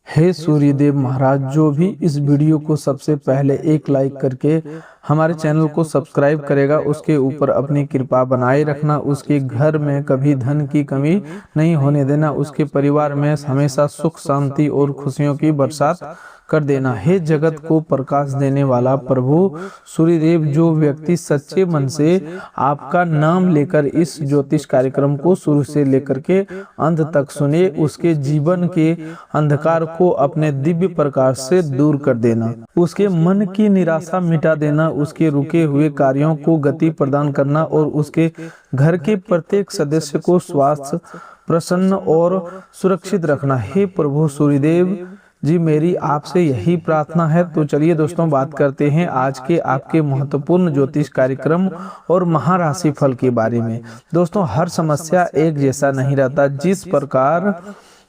हे सूर्यदेव महाराज, जो भी इस वीडियो को सबसे पहले एक लाइक करके हमारे चैनल को सब्सक्राइब करेगा, उसके ऊपर अपनी कृपा बनाए रखना। उसके घर में कभी धन की कमी नहीं होने देना। उसके परिवार में हमेशा सुख शांति और खुशियों की बरसात कर देना। हे जगत को प्रकाश देने वाला प्रभु सूर्यदेव, जो व्यक्ति सच्चे मन से आपका नाम लेकर इस ज्योतिष कार्यक्रम को शुरू से लेकर के अंत तक सुने, उसके जीवन के अंधकार को अपने दिव्य प्रकाश से दूर कर देना। उसके मन की निराशा मिटा देना। उसके रुके हुए कार्यों को गति प्रदान करना और उसके घर के प्रत्येक सदस्य को स्वास्थ्य, प्रसन्न और सुरक्षित रखना। हे प्रभु सूर्यदेव जी, मेरी आपसे यही प्रार्थना है। तो चलिए दोस्तों, बात करते हैं आज के आपके महत्वपूर्ण ज्योतिष कार्यक्रम और महाराशि फल के बारे में। दोस्तों, हर समस्या एक जैसा नहीं रहता। जिस प्रकार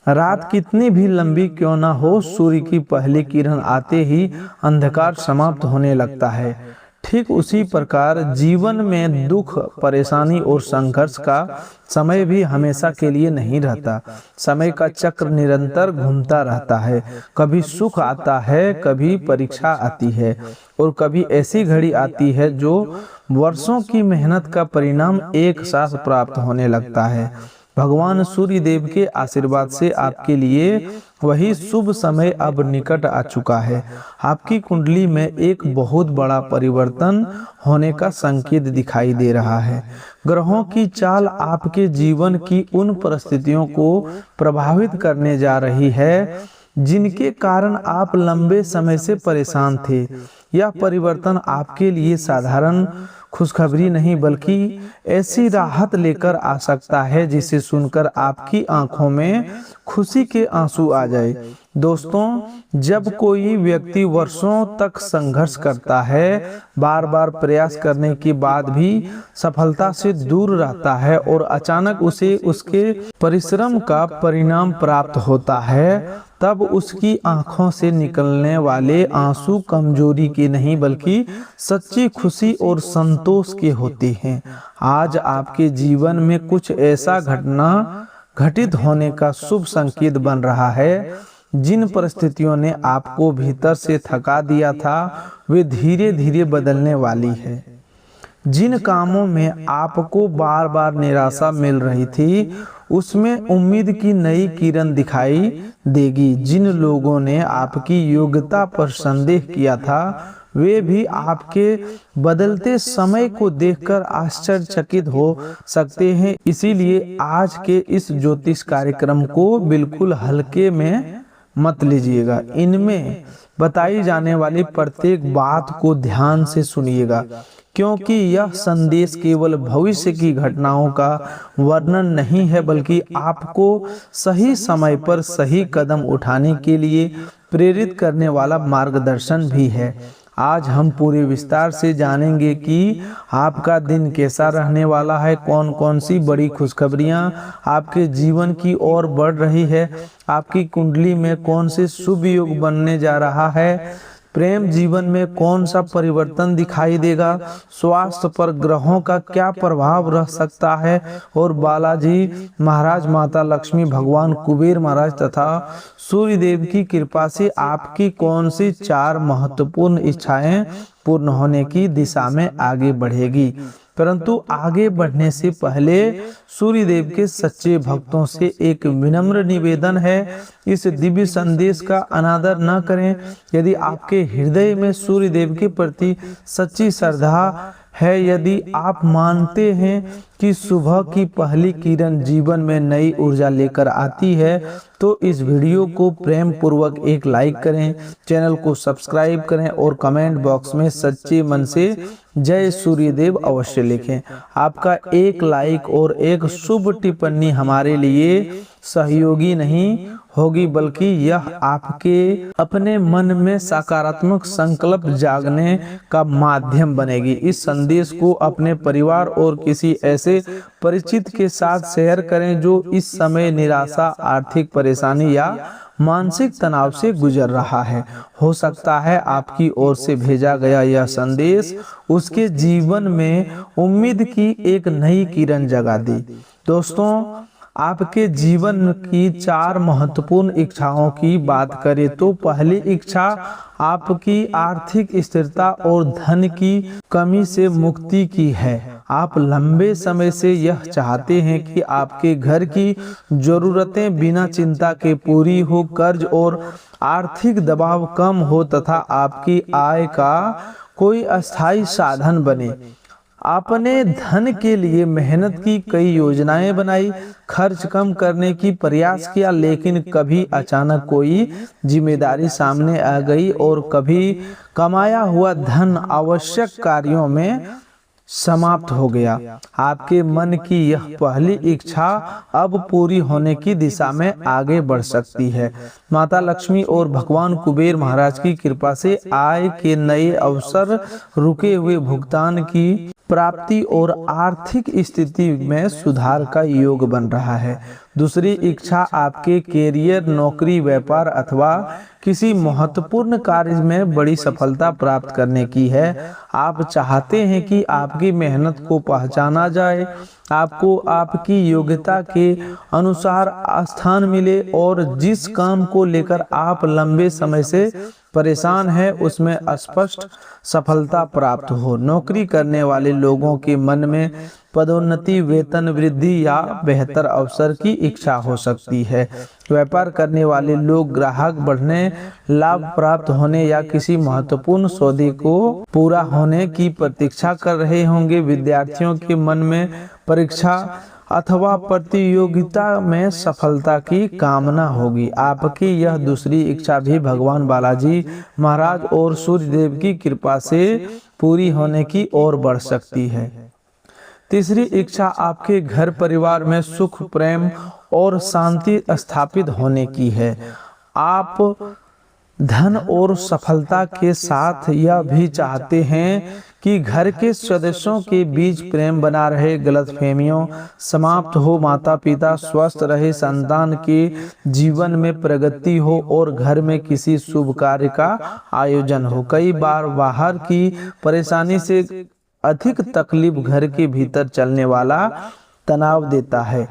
रात कितनी भी लंबी क्यों ना हो, सूर्य की पहली किरण आते ही अंधकार समाप्त होने लगता है। ठीक उसी प्रकार जीवन में दुख, परेशानी और संघर्ष का समय भी हमेशा के लिए नहीं रहता। समय का चक्र निरंतर घूमता रहता है। कभी सुख आता है, कभी परीक्षा आती है और कभी ऐसी घड़ी आती है जो वर्षों की मेहनत का परिणाम एक साथ प्राप्त होने लगता है। भगवान सूर्य देव के आशीर्वाद से आपके लिए वही शुभ समय अब निकट आ चुका है। आपकी कुंडली में एक बहुत बड़ा परिवर्तन होने का संकेत दिखाई दे रहा है। ग्रहों की चाल आपके जीवन की उन परिस्थितियों को प्रभावित करने जा रही है जिनके कारण आप लंबे समय से परेशान थे। यह परिवर्तन आपके लिए साधारण खुशखबरी नहीं बल्कि ऐसी राहत लेकर आ सकता है जिसे सुनकर आपकी आंखों में खुशी के आंसू आ जाए। दोस्तों, जब कोई व्यक्ति वर्षों तक संघर्ष करता है, बार बार प्रयास करने के बाद भी सफलता से दूर रहता है और अचानक उसे उसके परिश्रम का परिणाम प्राप्त होता है, तब उसकी आंखों से निकलने वाले आंसू कमजोरी के नहीं बल्कि सच्ची खुशी और संतोष के होते हैं। आज आपके जीवन में कुछ ऐसा घटना घटित होने का शुभ संकेत बन रहा है। जिन परिस्थितियों ने आपको भीतर से थका दिया था, वे धीरे धीरे बदलने वाली है। जिन कामों में आपको बार बार निराशा मिल रही थी, उसमें उम्मीद की नई किरण दिखाई देगी। जिन लोगों ने आपकी योग्यता पर संदेह किया था, वे भी आपके बदलते समय को देखकर आश्चर्यचकित हो सकते हैं। इसीलिए आज के इस ज्योतिष कार्यक्रम को बिल्कुल हल्के में मत लीजिएगा। इनमें बताई जाने वाली प्रत्येक बात को ध्यान से सुनिएगा, क्योंकि यह संदेश केवल भविष्य की घटनाओं का वर्णन नहीं है बल्कि आपको सही समय पर सही कदम उठाने के लिए प्रेरित करने वाला मार्गदर्शन भी है। आज हम पूरे विस्तार से जानेंगे कि आपका दिन कैसा रहने वाला है, कौन कौन सी बड़ी खुशखबरियां आपके जीवन की ओर बढ़ रही है, आपकी कुंडली में कौन से शुभ योग बनने जा रहा है, प्रेम जीवन में कौन सा परिवर्तन दिखाई देगा, स्वास्थ्य पर ग्रहों का क्या प्रभाव रह सकता है और बालाजी महाराज, माता लक्ष्मी, भगवान कुबेर महाराज तथा सूर्य देव की कृपा से आपकी कौन सी 4 महत्वपूर्ण इच्छाएं पूर्ण होने की दिशा में आगे बढ़ेगी। परंतु आगे बढ़ने से पहले सूर्य देव के सच्चे भक्तों से एक विनम्र निवेदन है, इस दिव्य संदेश का अनादर न करें। यदि आपके हृदय में सूर्य देव के प्रति सच्ची श्रद्धा है, यदि आप मानते हैं कि सुबह की पहली किरण जीवन में नई ऊर्जा लेकर आती है, तो इस वीडियो को प्रेम पूर्वक एक लाइक करें, चैनल को सब्सक्राइब करें और कमेंट बॉक्स में सच्चे मन से जय सूर्यदेव अवश्य लिखें। आपका एक लाइक और एक शुभ टिप्पणी हमारे लिए सहयोगी नहीं होगी बल्कि यह आपके अपने मन में सकारात्मक संकल्प जागने का माध्यम बनेगी। इस संदेश को अपने परिवार और किसी ऐसे परिचित के साथ शेयर करें जो इस समय निराशा, आर्थिक परेशानी या मानसिक तनाव से गुजर रहा है। हो सकता है आपकी ओर से भेजा गया यह संदेश उसके जीवन में उम्मीद की एक नई किरण जगा दे। दोस्तों, आपके जीवन की 4 महत्वपूर्ण इच्छाओं की बात करें तो पहली इच्छा आपकी आर्थिक स्थिरता और धन की कमी से मुक्ति की है। आप लंबे समय से यह चाहते हैं कि आपके घर की जरूरतें बिना चिंता के पूरी हो, कर्ज और आर्थिक दबाव कम हो तथा आपकी आय का कोई अस्थायी साधन बने। आपने धन के लिए मेहनत की, कई योजनाएं बनाई, खर्च कम करने की प्रयास किया, लेकिन कभी अचानक कोई जिम्मेदारी सामने आ गई और कभी कमाया हुआ धन आवश्यक कार्यों में समाप्त हो गया। आपके मन की यह पहली इच्छा अब पूरी होने की दिशा में आगे बढ़ सकती है। माता लक्ष्मी और भगवान कुबेर महाराज की कृपा से आय के नए अवसर, रुके हुए भुगतान की प्राप्ति और आर्थिक स्थिति में सुधार का योग बन रहा है। दूसरी इच्छा आपके कैरियर, नौकरी, व्यापार अथवा किसी महत्वपूर्ण कार्य में बड़ी सफलता प्राप्त करने की है। आप चाहते हैं कि आपकी मेहनत को पहचाना जाए, आपको आपकी योग्यता के अनुसार स्थान मिले और जिस काम को लेकर आप लंबे समय से परेशान है उसमें स्पष्ट सफलता प्राप्त हो। नौकरी करने वाले लोगों के मन में पदोन्नति, वेतन वृद्धि या बेहतर अवसर की इच्छा हो सकती है। व्यापार करने वाले लोग ग्राहक बढ़ने, लाभ प्राप्त होने या किसी महत्वपूर्ण सौदे को पूरा होने की प्रतीक्षा कर रहे होंगे। विद्यार्थियों के मन में परीक्षा अथवा प्रतियोगिता में सफलता की कामना होगी। आपकी यह दूसरी इच्छा भी भगवान बालाजी महाराज और सूर्य देव की कृपा से पूरी होने की ओर बढ़ सकती है। तीसरी इच्छा आपके घर परिवार में सुख, प्रेम और शांति स्थापित होने की है। आप धन और सफलता के साथ यह भी चाहते हैं कि घर के सदस्यों के बीच प्रेम बना रहे, गलतफहमियों समाप्त हो, माता पिता स्वस्थ रहे, संतान के जीवन में प्रगति हो और घर में किसी शुभ कार्य का आयोजन हो। कई बार बाहर की परेशानी से अधिक तकलीफ घर के भीतर चलने वाला तनाव देता है।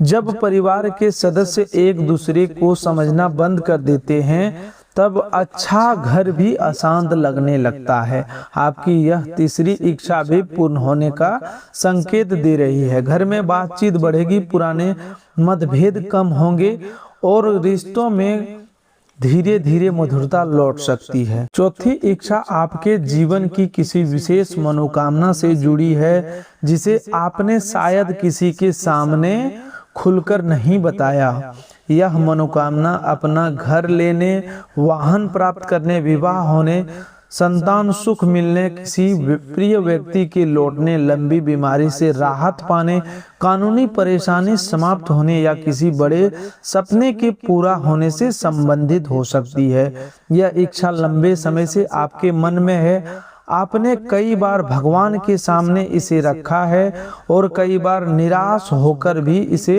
जब परिवार के सदस्य एक दूसरे को समझना बंद कर देते हैं तब अच्छा घर भी अशांत लगने लगता है। आपकी यह तीसरी इच्छा भी पूर्ण होने का संकेत दे रही है। घर में बातचीत बढ़ेगी, पुराने मतभेद कम होंगे और रिश्तों में धीरे धीरे मधुरता लौट सकती है। चौथी इच्छा आपके जीवन की किसी विशेष मनोकामना से जुड़ी है जिसे आपने शायद किसी के सामने खुलकर नहीं बताया। यह मनोकामना अपना घर लेने, वाहन प्राप्त करने, विवाह होने, संतान सुख मिलने, किसी प्रिय व्यक्ति के लौटने, लंबी बीमारी से राहत पाने, कानूनी परेशानी समाप्त होने या किसी बड़े सपने के पूरा होने से संबंधित हो सकती है। यह इच्छा लंबे समय से आपके मन में है। आपने कई बार भगवान के सामने इसे रखा है और कई बार निराश होकर भी इसे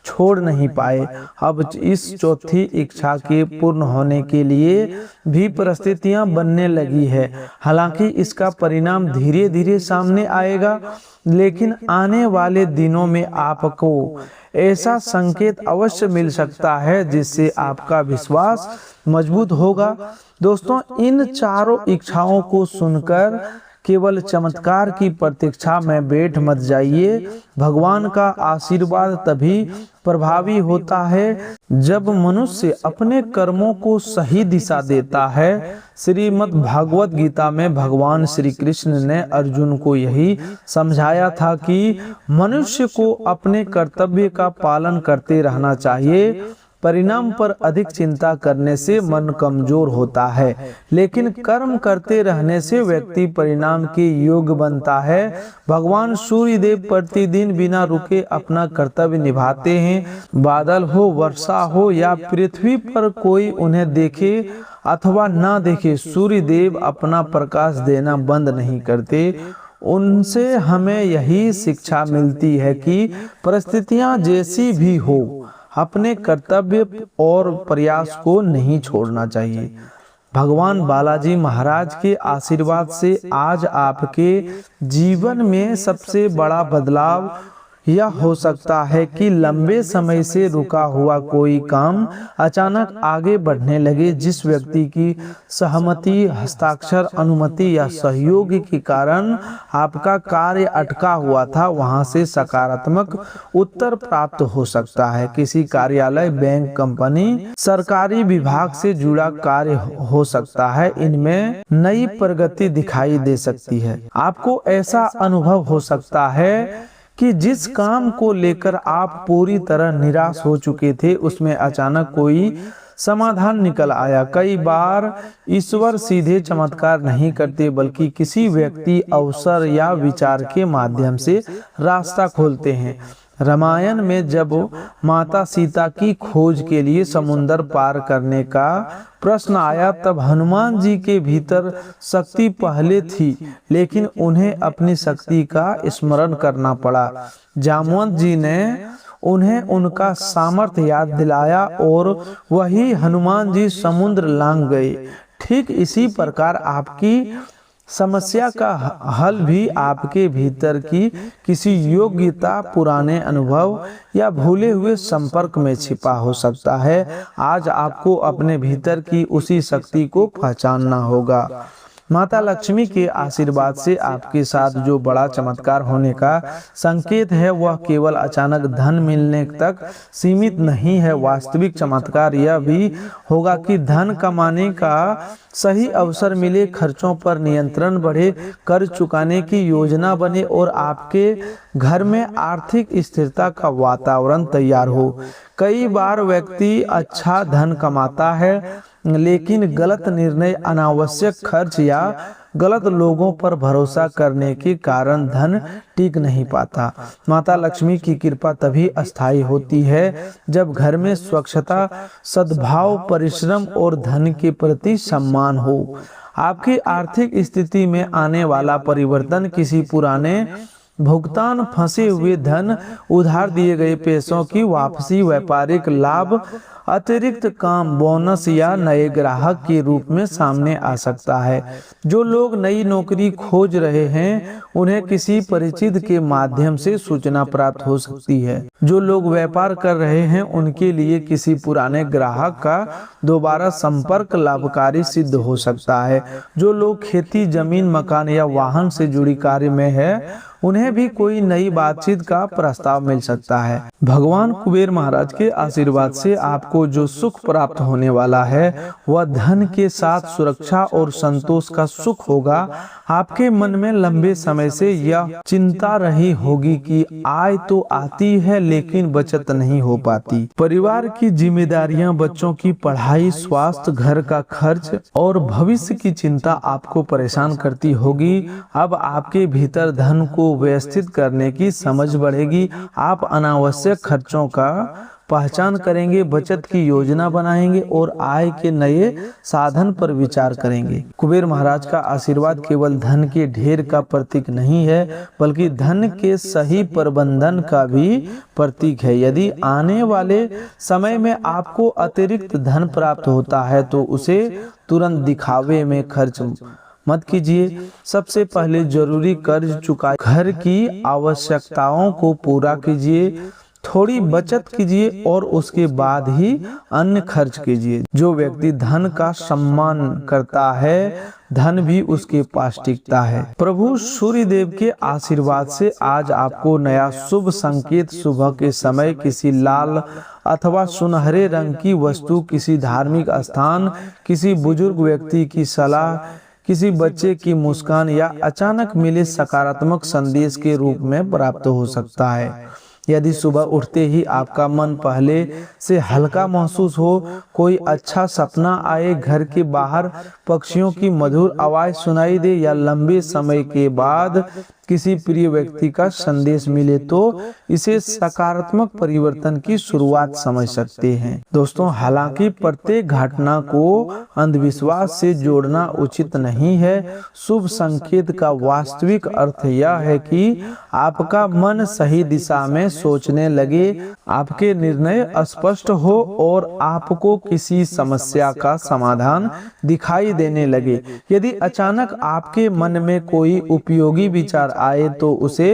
छोड़ नहीं पाए। अब इस चौथी इच्छा के पूर्ण होने के लिए भी परिस्थितियां बनने लगी है। हालांकि इसका परिणाम धीरे धीरे सामने आएगा, लेकिन आने वाले दिनों में आपको ऐसा संकेत अवश्य मिल सकता है जिससे आपका विश्वास मजबूत होगा। दोस्तों, इन चारों इच्छाओं को सुनकर केवल चमत्कार की प्रतीक्षा में बैठ मत जाइए। भगवान का आशीर्वाद तभी प्रभावी होता है जब मनुष्य अपने कर्मों को सही दिशा देता है। श्रीमद् भागवत गीता में भगवान श्री कृष्ण ने अर्जुन को यही समझाया था कि मनुष्य को अपने कर्तव्य का पालन करते रहना चाहिए। परिणाम पर अधिक चिंता करने से मन कमजोर होता है, लेकिन कर्म करते रहने से व्यक्ति परिणाम के योग्य बनता है। भगवान सूर्य देव प्रतिदिन बिना रुके अपना कर्तव्य निभाते हैं। बादल हो, वर्षा हो या पृथ्वी पर कोई उन्हें देखे अथवा ना देखे, सूर्य देव अपना प्रकाश देना बंद नहीं करते। उनसे हमें यही शिक्षा मिलती है कि परिस्थितियां जैसी भी हो, अपने कर्तव्य और प्रयास को नहीं छोड़ना चाहिए। भगवान बालाजी महाराज के आशीर्वाद से आज आपके जीवन में सबसे बड़ा बदलाव यह हो सकता है कि लंबे समय से रुका हुआ कोई काम अचानक आगे बढ़ने लगे। जिस व्यक्ति की सहमति, हस्ताक्षर, अनुमति या सहयोग के कारण आपका कार्य अटका हुआ था, वहां से सकारात्मक उत्तर प्राप्त हो सकता है। किसी कार्यालय, बैंक, कंपनी, सरकारी विभाग से जुड़ा कार्य हो सकता है। इनमें नई प्रगति दिखाई दे सकती है। आपको ऐसा अनुभव हो सकता है कि जिस काम को लेकर आप पूरी तरह निराश हो चुके थे, उसमें अचानक कोई समाधान निकल आया। कई बार ईश्वर सीधे चमत्कार नहीं करते, बल्कि किसी व्यक्ति, अवसर या विचार के माध्यम से रास्ता खोलते हैं। रामायण में जब माता सीता की खोज के लिए समुद्र पार करने का प्रश्न आया, तब हनुमान जी के भीतर शक्ति पहले थी, लेकिन उन्हें अपनी शक्ति का स्मरण करना पड़ा। जामवंत जी ने उन्हें उनका सामर्थ्य याद दिलाया और वही हनुमान जी समुद्र लांघ गए। ठीक इसी प्रकार आपकी समस्या का हल भी आपके भीतर की किसी योग्यता, पुराने अनुभव या भूले हुए संपर्क में छिपा हो सकता है। आज आपको अपने भीतर की उसी शक्ति को पहचानना होगा। माता लक्ष्मी के आशीर्वाद से आपके साथ जो बड़ा चमत्कार होने का संकेत है, वह केवल अचानक धन मिलने तक सीमित नहीं है। वास्तविक चमत्कार यह भी होगा कि धन कमाने का सही अवसर मिले, खर्चों पर नियंत्रण बढ़े, कर्ज चुकाने की योजना बने और आपके घर में आर्थिक स्थिरता का वातावरण तैयार हो। कई बार व्यक्ति अच्छा धन कमाता है, लेकिन गलत निर्णय, अनावश्यक खर्च या गलत लोगों पर भरोसा करने के कारण धन टिक नहीं पाता। माता लक्ष्मी की कृपा तभी अस्थायी होती है जब घर में स्वच्छता, सद्भाव, परिश्रम और धन के प्रति सम्मान हो। आपकी आर्थिक स्थिति में आने वाला परिवर्तन किसी पुराने भुगतान, फंसे हुए धन, उधार दिए गए पैसों की वापसी, व्यापारिक लाभ, अतिरिक्त काम, बोनस या नए ग्राहक के रूप में सामने आ सकता है। जो लोग नई नौकरी खोज रहे हैं, उन्हें किसी परिचित के माध्यम से सूचना प्राप्त हो सकती है। जो लोग व्यापार कर रहे हैं, उनके लिए किसी पुराने ग्राहक का दोबारा संपर्क लाभकारी सिद्ध हो सकता है। जो लोग खेती, जमीन, मकान या वाहन से जुड़ी कार्य में है, उन्हें भी कोई नई बातचीत का प्रस्ताव मिल सकता है। भगवान कुबेर महाराज के आशीर्वाद से आपको जो सुख प्राप्त होने वाला है, वह धन के साथ सुरक्षा और संतोष का सुख होगा। आपके मन में लंबे समय से यह चिंता रही होगी कि आय तो आती है, लेकिन बचत नहीं हो पाती। परिवार की जिम्मेदारियां, बच्चों की पढ़ाई, स्वास्थ्य, घर का खर्च और भविष्य की चिंता आपको परेशान करती होगी। अब आपके भीतर धन को व्यवस्थित करने की समझ बढ़ेगी। आप अनावश्यक खर्चों का पहचान करेंगे, बचत की योजना बनाएंगे और आय के नए साधन पर विचार करेंगे। कुबेर महाराज का आशीर्वाद केवल धन के ढेर का प्रतीक नहीं है, बल्कि धन के सही प्रबंधन का भी प्रतीक है। यदि आने वाले समय में आपको अतिरिक्त धन प्राप्त होता है, तो उसे तुरंत दिखावे में खर्च मत कीजिए। सबसे पहले जरूरी कर्ज चुकाइए, घर की आवश्यकताओं को पूरा कीजिए, थोड़ी बचत कीजिए और उसके बाद ही अन्य खर्च कीजिए। जो व्यक्ति धन का सम्मान करता है, धन भी उसके पास टिकता है। प्रभु सूर्य देव के आशीर्वाद से आज आपको नया शुभ संकेत सुबह के समय किसी लाल अथवा सुनहरे रंग की वस्तु, किसी धार्मिक स्थान, किसी बुजुर्ग व्यक्ति की सलाह, किसी बच्चे की मुस्कान या अचानक मिले सकारात्मक संदेश के रूप में प्राप्त हो सकता है। यदि सुबह उठते ही आपका मन पहले से हल्का महसूस हो, कोई अच्छा सपना आए, घर के बाहर पक्षियों की मधुर आवाज सुनाई दे या लंबे समय के बाद किसी प्रिय व्यक्ति का संदेश मिले, तो इसे सकारात्मक परिवर्तन की शुरुआत समझ सकते हैं। दोस्तों, हालांकि प्रत्येक घटना को अंधविश्वास से जोड़ना उचित नहीं है। शुभ संकेत का वास्तविक अर्थ यह है कि आपका मन सही दिशा में सोचने लगे, आपके निर्णय स्पष्ट हो और आपको किसी समस्या का समाधान दिखाई देने लगे। यदि अचानक आपके मन में कोई उपयोगी विचार आए तो उसे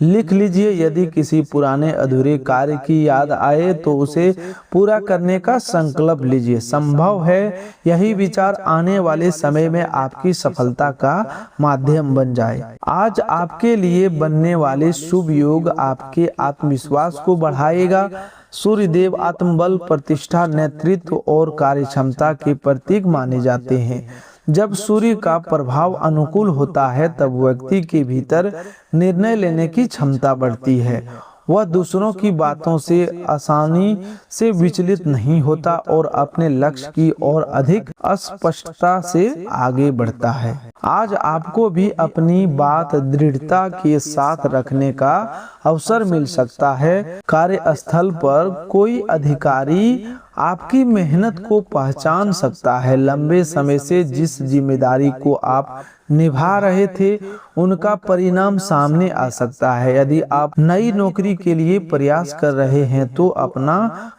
लिख लीजिए। यदि किसी पुराने अधूरे कार्य की याद आए तो उसे पूरा करने का संकल्प लीजिए। संभव है यही विचार आने वाले समय में आपकी सफलता का माध्यम बन जाए। आज आपके लिए बनने वाले शुभ योग आपके आत्मविश्वास को बढ़ाएगा। सूर्य देव आत्मबल, प्रतिष्ठा, नेतृत्व और कार्यक्षमता के प्रतीक माने जाते हैं। जब सूर्य का प्रभाव अनुकूल होता है तब व्यक्ति के भीतर निर्णय लेने की क्षमता बढ़ती है। वह दूसरों की बातों से आसानी से विचलित नहीं होता और अपने लक्ष्य की ओर अधिक स्पष्टता से आगे बढ़ता है। आज आपको भी अपनी बात दृढ़ता के साथ रखने का अवसर मिल सकता है। कार्यस्थल पर कोई अधिकारी आपकी मेहनत को पहचान सकता है। लंबे समय से जिस जिम्मेदारी को आप निभा रहे थे उनका परिणाम सामने आ सकता है। यदि आप नई नौकरी के लिए प्रयास कर रहे हैं तो अपना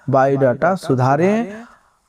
बायोडाटा सुधारें,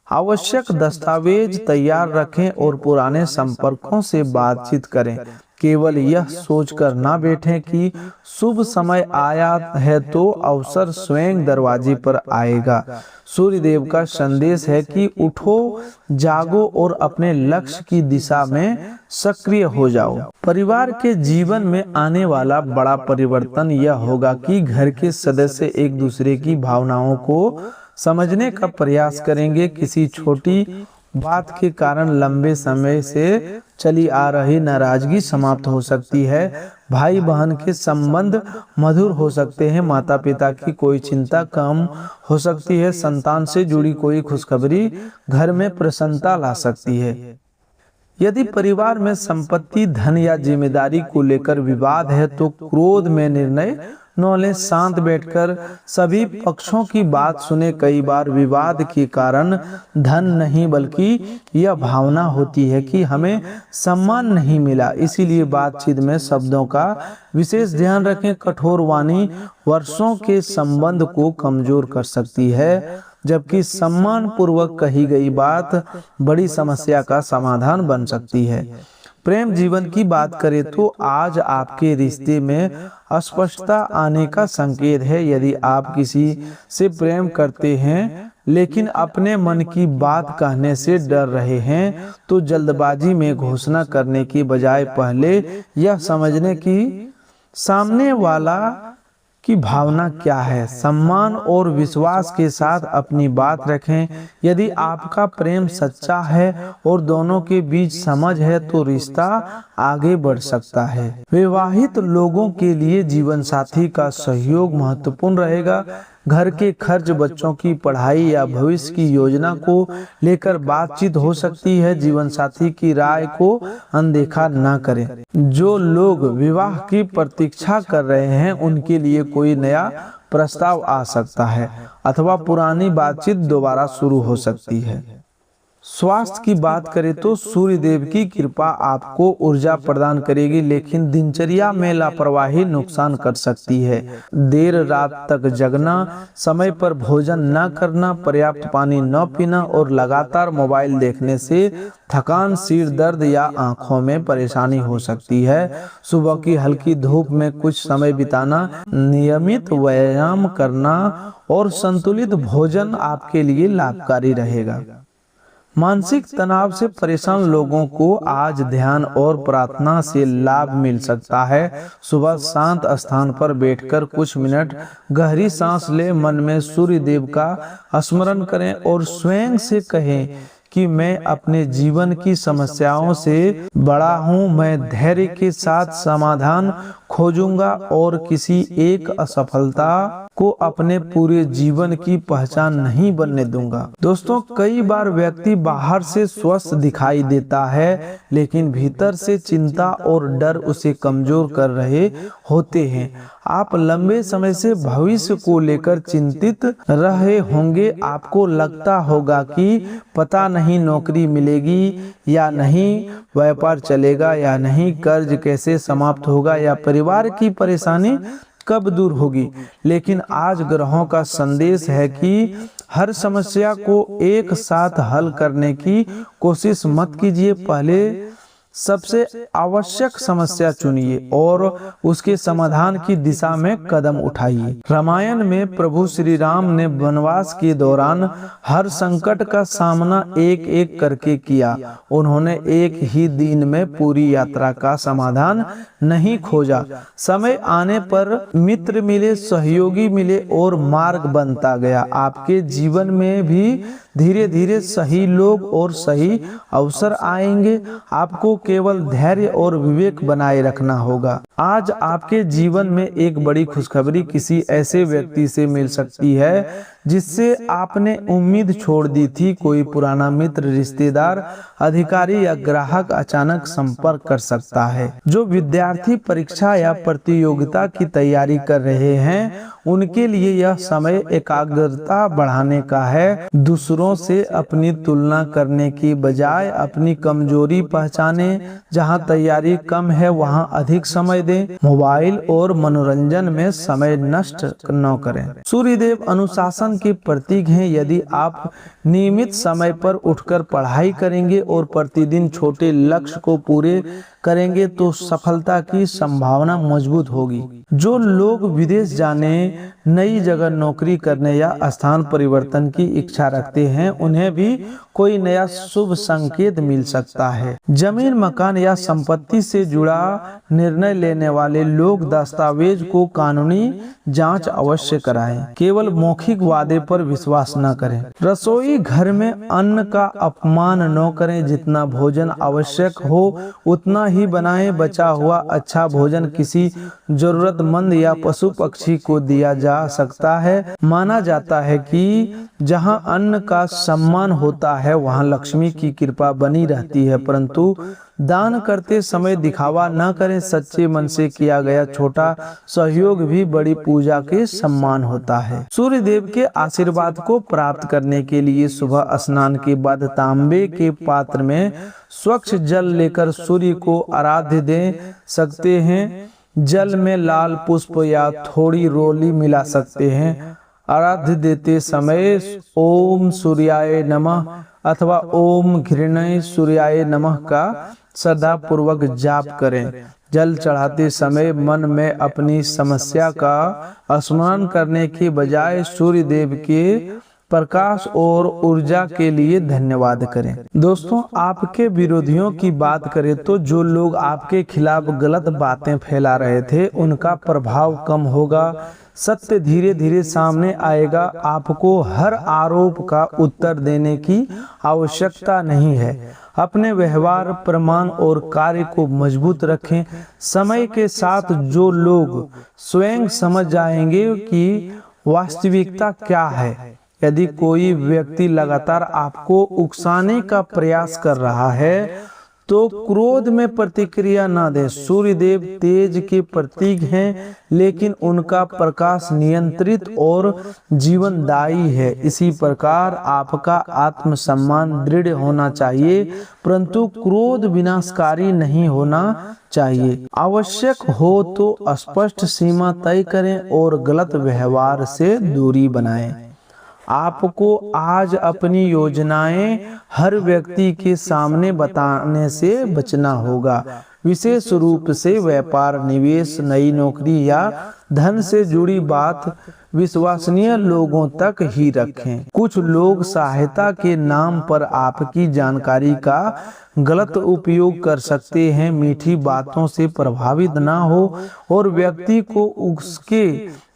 आवश्यक दस्तावेज तैयार रखें और पुराने संपर्कों से बातचीत करें। केवल यह सोचकर ना बैठें कि शुभ समय आया है तो अवसर स्वयं दरवाजे पर आएगा। सूर्य देव का संदेश है कि उठो, जागो और अपने लक्ष्य की दिशा में सक्रिय हो जाओ। परिवार के जीवन में आने वाला बड़ा परिवर्तन यह होगा कि घर के सदस्य एक दूसरे की भावनाओं को समझने का प्रयास करेंगे। किसी छोटी बात के कारण लंबे समय से चली आ रही नाराजगी समाप्त हो सकती है। भाई बहन के संबंध मधुर हो सकते हैं। माता पिता की कोई चिंता कम हो सकती है। संतान से जुड़ी कोई खुशखबरी घर में प्रसन्नता ला सकती है। यदि परिवार में संपत्ति, धन या जिम्मेदारी को लेकर विवाद है तो क्रोध में निर्णय न लें। शांत बैठकर सभी पक्षों की बात सुने। कई बार विवाद के कारण धन नहीं बल्कि यह भावना होती है कि हमें सम्मान नहीं मिला। इसीलिए बातचीत में शब्दों का विशेष ध्यान रखें। कठोर वाणी वर्षों के संबंध को कमजोर कर सकती है, जबकि सम्मान पूर्वक कही गई बात बड़ी समस्या का समाधान बन सकती है। प्रेम जीवन की बात करें तो आज आपके रिश्ते में अस्पष्टता आने का संकेत है। यदि आप किसी से प्रेम करते हैं लेकिन अपने मन की बात कहने से डर रहे हैं तो जल्दबाजी में घोषणा करने की बजाय पहले यह समझने की सामने वाला की भावना क्या है। सम्मान और विश्वास के साथ अपनी बात रखें। यदि आपका प्रेम सच्चा है और दोनों के बीच समझ है तो रिश्ता आगे बढ़ सकता है। विवाहित लोगों के लिए जीवन साथी का सहयोग महत्वपूर्ण रहेगा। घर के खर्च, बच्चों की पढ़ाई या भविष्य की योजना को लेकर बातचीत हो सकती है। जीवन साथी की राय को अनदेखा ना करें। जो लोग विवाह की प्रतीक्षा कर रहे हैं उनके लिए कोई नया प्रस्ताव आ सकता है अथवा पुरानी बातचीत दोबारा शुरू हो सकती है। स्वास्थ्य की बात करें तो सूर्य देव की कृपा आपको ऊर्जा प्रदान करेगी, लेकिन दिनचर्या में लापरवाही नुकसान कर सकती है। देर रात तक जगना, समय पर भोजन न करना, पर्याप्त पानी न पीना और लगातार मोबाइल देखने से थकान, सिर दर्द या आंखों में परेशानी हो सकती है। सुबह की हल्की धूप में कुछ समय बिताना, नियमित व्यायाम करना और संतुलित भोजन आपके लिए लाभकारी रहेगा। मानसिक तनाव से परेशान लोगों को आज ध्यान और प्रार्थना से लाभ मिल सकता है। सुबह शांत स्थान पर बैठकर कुछ मिनट गहरी सांस लें, मन में सूर्य देव का स्मरण करें और स्वयं से कहें कि मैं अपने जीवन की समस्याओं से बड़ा हूँ। मैं धैर्य के साथ समाधान खोजूंगा और किसी एक असफलता को अपने पूरे जीवन की पहचान नहीं बनने दूंगा। दोस्तों, कई बार व्यक्ति बाहर से स्वस्थ दिखाई देता है लेकिन भीतर से चिंता और डर उसे कमजोर कर रहे होते हैं। आप लंबे समय से भविष्य को लेकर चिंतित रहे होंगे। आपको लगता होगा कि पता नहीं नौकरी मिलेगी या नहीं, व्यापार चलेगा या नहीं, कर्ज कैसे समाप्त होगा या परिवार की परेशानी कब दूर होगी। लेकिन आज ग्रहों का संदेश है कि हर समस्या को एक साथ हल करने की कोशिश मत कीजिए। पहले सबसे आवश्यक समस्या चुनिए और उसके समाधान की दिशा में कदम उठाइए। रामायण में प्रभु श्री राम ने वनवास के दौरान हर संकट का सामना एक एक करके किया। उन्होंने एक ही दिन में पूरी यात्रा का समाधान नहीं खोजा। समय आने पर मित्र मिले, सहयोगी मिले और मार्ग बनता गया। आपके जीवन में भी धीरे धीरे सही लोग और सही अवसर आएंगे। आपको केवल धैर्य और विवेक बनाए रखना होगा। आज आपके जीवन में एक बड़ी खुशखबरी किसी ऐसे व्यक्ति से मिल सकती है जिससे आपने उम्मीद छोड़ दी थी। कोई पुराना मित्र, रिश्तेदार, अधिकारी या ग्राहक अचानक संपर्क कर सकता है। जो विद्यार्थी परीक्षा या प्रतियोगिता की तैयारी कर रहे हैं, उनके लिए यह समय एकाग्रता बढ़ाने का है। दूसरों से अपनी तुलना करने की बजाय अपनी कमजोरी पहचाने। जहां तैयारी कम है वहां अधिक समय दें। मोबाइल और मनोरंजन में समय नष्ट न करें। सूर्यदेव अनुशासन के प्रतीक हैं। यदि आप नियमित समय पर उठकर पढ़ाई करेंगे और प्रतिदिन छोटे लक्ष्य को पूरे करेंगे तो सफलता की संभावना मजबूत होगी। जो लोग विदेश जाने, नई जगह नौकरी करने या स्थान परिवर्तन की इच्छा रखते हैं, उन्हें भी कोई नया शुभ संकेत मिल सकता है। जमीन, मकान या संपत्ति से जुड़ा निर्णय लेने वाले लोग दस्तावेज को कानूनी जांच अवश्य कराएं। केवल मौखिक वादे पर विश्वास न करें। रसोई घर में अन्न का अपमान न करें। जितना भोजन आवश्यक हो उतना ही बनाएं। बचा हुआ अच्छा भोजन किसी जरूरतमंद या पशु पक्षी को दिया जा सकता है। माना जाता है कि जहां अन्न का सम्मान होता है वहां लक्ष्मी की कृपा बनी रहती है। परंतु दान करते समय दिखावा न करें। सच्चे मन से किया गया छोटा सहयोग भी बड़ी पूजा के सम्मान होता है। सूर्य देव के आशीर्वाद को प्राप्त करने के लिए सुबह स्नान के बाद तांबे के पात्र में स्वच्छ जल लेकर सूर्य को आराध्य दे सकते हैं। जल में लाल पुष्प या थोड़ी रोली मिला सकते हैं। आराध्य देते समय ओम सूर्याय नमः अथवा ओम घृणाय सूर्याय नमः का श्रद्धा पूर्वक जाप करें। जल चढ़ाते समय मन में अपनी समस्या का स्मरण करने के बजाय सूर्य देव के प्रकाश और ऊर्जा के लिए धन्यवाद करें। दोस्तों, आपके विरोधियों की बात करें तो जो लोग आपके खिलाफ गलत बातें फैला रहे थे उनका प्रभाव कम होगा। सत्य धीरे धीरे सामने आएगा। आपको हर आरोप का उत्तर देने की आवश्यकता नहीं है। अपने व्यवहार, प्रमाण और कार्य को मजबूत रखें। समय के साथ जो लोग स्वयं समझ जाएंगे कि वास्तविकता क्या है। यदि कोई व्यक्ति लगातार आपको उकसाने का प्रयास कर रहा है तो क्रोध में प्रतिक्रिया न दें। सूर्य देव तेज के प्रतीक हैं, लेकिन उनका प्रकाश नियंत्रित और जीवनदायी है। इसी प्रकार आपका आत्मसम्मान दृढ़ होना चाहिए, परंतु क्रोध विनाशकारी नहीं होना चाहिए। आवश्यक हो तो स्पष्ट सीमा तय करें और गलत व्यवहार से दूरी बनाएं। आपको आज अपनी योजनाएं हर व्यक्ति के सामने बताने से बचना होगा। विशेष रूप से व्यापार, निवेश, नई नौकरी या धन से जुड़ी बात विश्वसनीय लोगों तक ही रखें। कुछ लोग सहायता के नाम पर आपकी जानकारी का गलत उपयोग कर सकते हैं। मीठी बातों से प्रभावित ना हो और व्यक्ति को उसके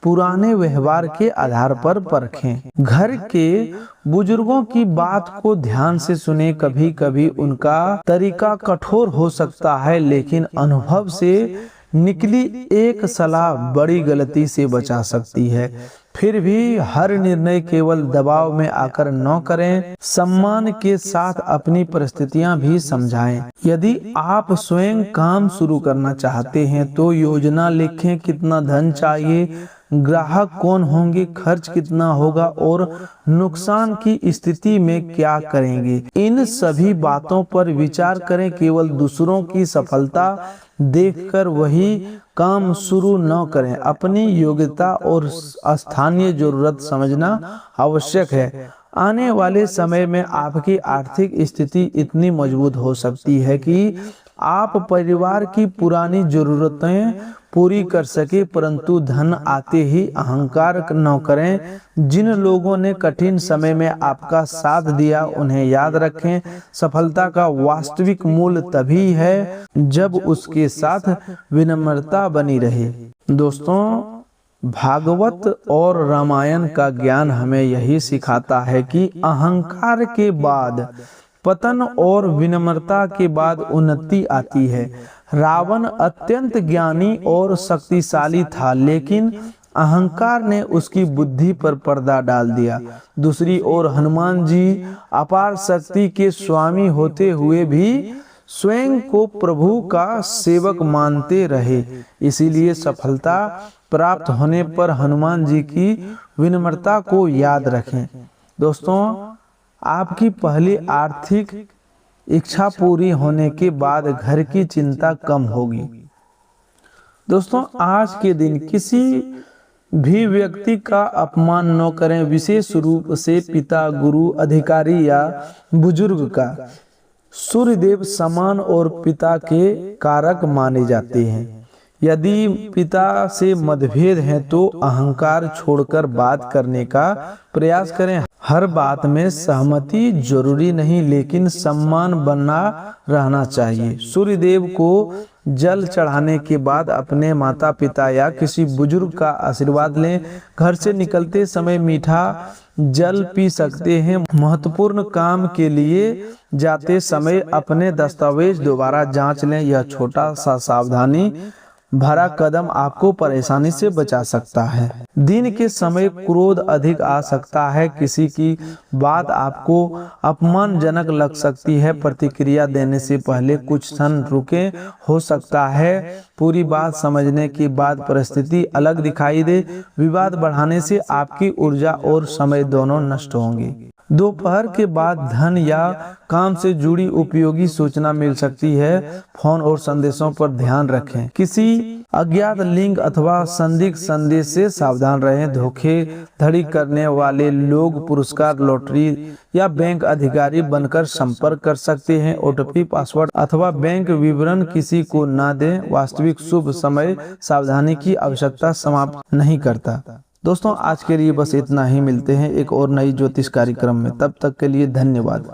पुराने व्यवहार के आधार पर परखें। घर के बुजुर्गों की बात को ध्यान से सुने। कभी कभी उनका तरीका कठोर हो सकता है, लेकिन अनुभव से निकली एक सलाह बड़ी गलती से बचा सकती है। फिर भी हर निर्णय केवल दबाव में आकर न करें। सम्मान के साथ अपनी परिस्थितियां भी समझाएं। यदि आप स्वयं काम शुरू करना चाहते हैं तो योजना लिखें। कितना धन चाहिए, ग्राहक कौन होंगे, खर्च कितना होगा और नुकसान की स्थिति में क्या करेंगे। इन सभी बातों पर विचार करें। केवल दूसरों की सफलता देखकर वही काम शुरू न करें। अपनी योग्यता और स्थानीय जरूरत समझना आवश्यक है। आने वाले समय में आपकी आर्थिक स्थिति इतनी मजबूत हो सकती है कि आप परिवार की पुरानी जरूरतें पूरी कर सके, परंतु धन आते ही अहंकार न करें। जिन लोगों ने कठिन समय में आपका साथ दिया उन्हें याद रखें। सफलता का वास्तविक मूल्य तभी है जब उसके साथ विनम्रता बनी रहे। दोस्तों, भागवत और रामायण का ज्ञान हमें यही सिखाता है कि अहंकार के बाद पतन और विनम्रता के बाद उन्नति आती है। रावण अत्यंत ज्ञानी और शक्तिशाली था, लेकिन अहंकार ने उसकी बुद्धि पर पर्दा डाल दिया। दूसरी ओर हनुमान जी अपार शक्ति के स्वामी होते हुए भी स्वयं को प्रभु का सेवक मानते रहे। इसीलिए सफलता प्राप्त होने पर हनुमान जी की विनम्रता को याद रखें। दोस्तों, आपकी पहली आर्थिक इच्छा पूरी होने के बाद घर की चिंता कम होगी। दोस्तों, आज के दिन किसी भी व्यक्ति का अपमान न करें, विशेष रूप से पिता, गुरु, अधिकारी या बुजुर्ग का। सूर्यदेव समान और पिता के कारक माने जाते हैं। यदि पिता से मतभेद है तो अहंकार छोड़कर बात करने का प्रयास करें। हर बात में सहमति जरूरी नहीं, लेकिन सम्मान बना रहना चाहिए। सूर्यदेव को जल चढ़ाने के बाद अपने माता पिता या किसी बुजुर्ग का आशीर्वाद लें। घर से निकलते समय मीठा जल पी सकते हैं। महत्वपूर्ण काम के लिए जाते समय अपने दस्तावेज दोबारा जांच लें। यह छोटा सा सावधानी भरा कदम आपको परेशानी से बचा सकता है। दिन के समय क्रोध अधिक आ सकता है। किसी की बात आपको अपमानजनक लग सकती है। प्रतिक्रिया देने से पहले कुछ क्षण रुके। हो सकता है पूरी बात समझने के बाद परिस्थिति अलग दिखाई दे। विवाद बढ़ाने से आपकी ऊर्जा और समय दोनों नष्ट होंगे। दोपहर के बाद धन या काम से जुड़ी उपयोगी सूचना मिल सकती है। फोन और संदेशों पर ध्यान रखें। किसी अज्ञात लिंक अथवा संदिग्ध संदेश से सावधान रहें। धोखेधड़ी करने वाले लोग पुरस्कार, लॉटरी या बैंक अधिकारी बनकर संपर्क कर सकते हैं। ओटीपी, पासवर्ड अथवा बैंक विवरण किसी को ना दें। वास्तविक शुभ समय सावधानी की आवश्यकता समाप्त नहीं करता। दोस्तों, आज के लिए बस इतना ही। मिलते हैं एक और नई ज्योतिष कार्यक्रम में। तब तक के लिए धन्यवाद।